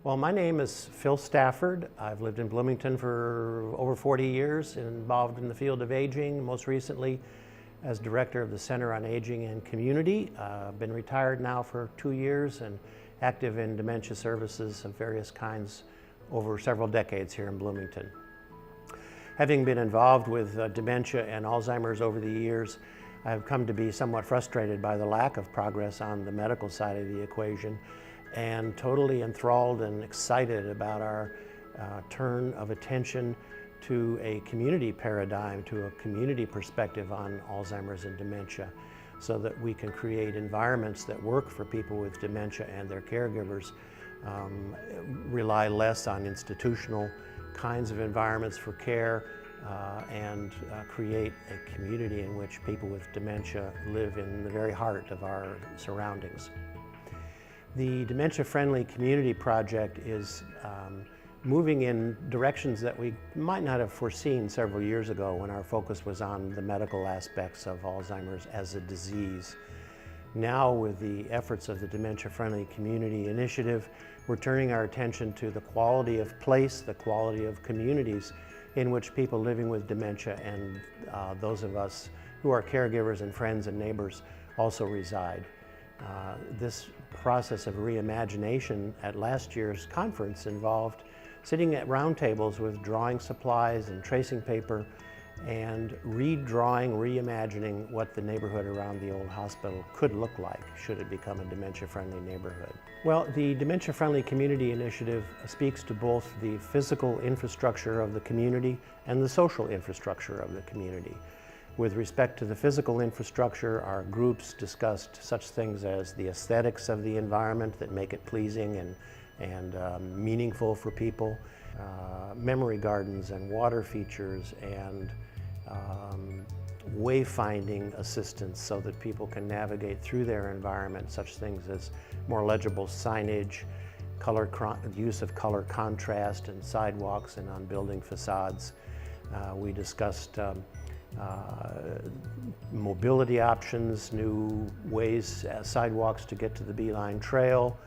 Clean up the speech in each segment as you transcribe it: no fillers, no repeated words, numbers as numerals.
Well, my name is Phil Stafford. I've lived in Bloomington for over 40 years, involved in the field of aging, most recently as director of the Center on Aging and Community. I've been retired now for 2 years and active in dementia services of various kinds over several decades here in Bloomington. Having been involved with dementia and Alzheimer's over the years, I've come to be somewhat frustrated by the lack of progress on the medical side of the equation, and totally enthralled and excited about our turn of attention to a community paradigm, to a community perspective on Alzheimer's and dementia, so that we can create environments that work for people with dementia and their caregivers, rely less on institutional kinds of environments for care, and create a community in which people with dementia live in the very heart of our surroundings. The Dementia Friendly Community Project is moving in directions that we might not have foreseen several years ago when our focus was on the medical aspects of Alzheimer's as a disease. Now, with the efforts of the Dementia Friendly Community Initiative, we're turning our attention to the quality of place, the quality of communities in which people living with dementia and those of us who are caregivers and friends and neighbors also reside. This process of reimagination at last year's conference involved sitting at round tables with drawing supplies and tracing paper and redrawing, reimagining what the neighborhood around the old hospital could look like should it become a dementia-friendly neighborhood. Well, the Dementia Friendly Community Initiative speaks to both the physical infrastructure of the community and the social infrastructure of the community. With respect to the physical infrastructure, our groups discussed such things as the aesthetics of the environment that make it pleasing and meaningful for people, memory gardens and water features, and wayfinding assistance so that people can navigate through their environment, such things as more legible signage, use of color contrast in sidewalks and on building facades. We discussed mobility options, new ways, sidewalks to get to the Beeline Trail,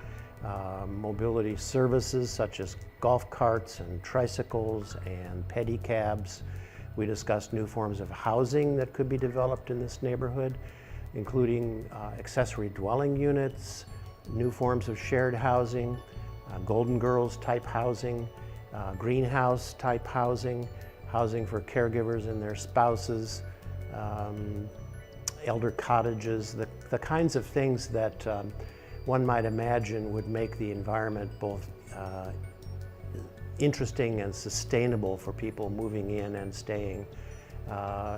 mobility services such as golf carts and tricycles and pedicabs. We discussed new forms of housing that could be developed in this neighborhood, including accessory dwelling units, new forms of shared housing, Golden Girls type housing, greenhouse type housing, housing for caregivers and their spouses, elder cottages, the kinds of things that one might imagine would make the environment both interesting and sustainable for people moving in and staying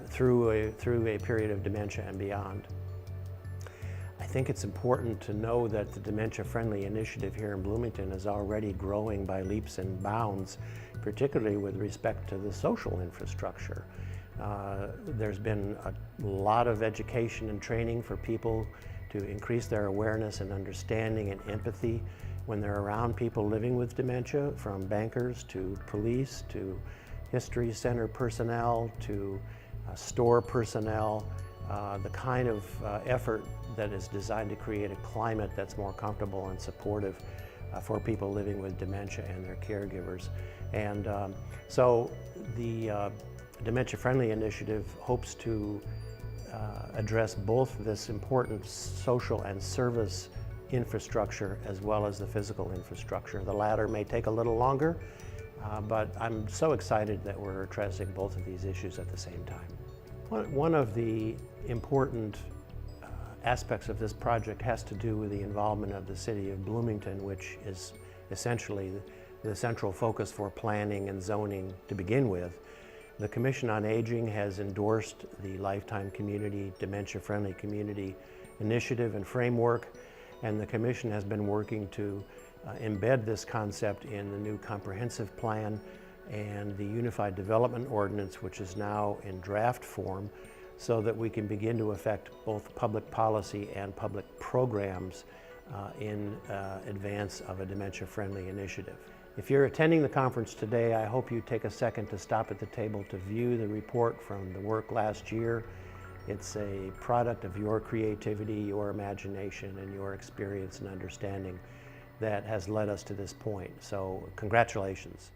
through a period of dementia and beyond. I think it's important to know that the Dementia Friendly Initiative here in Bloomington is already growing by leaps and bounds, particularly with respect to the social infrastructure. There's been a lot of education and training for people to increase their awareness and understanding and empathy when they're around people living with dementia, from bankers to police to history center personnel to store personnel, the kind of effort that is designed to create a climate that's more comfortable and supportive for people living with dementia and their caregivers. And so the Dementia Friendly Initiative hopes to address both this important social and service infrastructure as well as the physical infrastructure. The latter may take a little longer, but I'm so excited that we're addressing both of these issues at the same time. One of the important aspects of this project has to do with the involvement of the city of Bloomington, which is essentially the central focus for planning and zoning to begin with. The Commission on Aging has endorsed the Lifetime Community, Dementia Friendly Community Initiative and framework, and the Commission has been working to embed this concept in the new comprehensive plan and the Unified Development Ordinance, which is now in draft form, so that we can begin to affect both public policy and public programs in advance of a dementia-friendly initiative. If you're attending the conference today, I hope you take a second to stop at the table to view the report from the work last year. It's a product of your creativity, your imagination, and your experience and understanding that has led us to this point. So congratulations.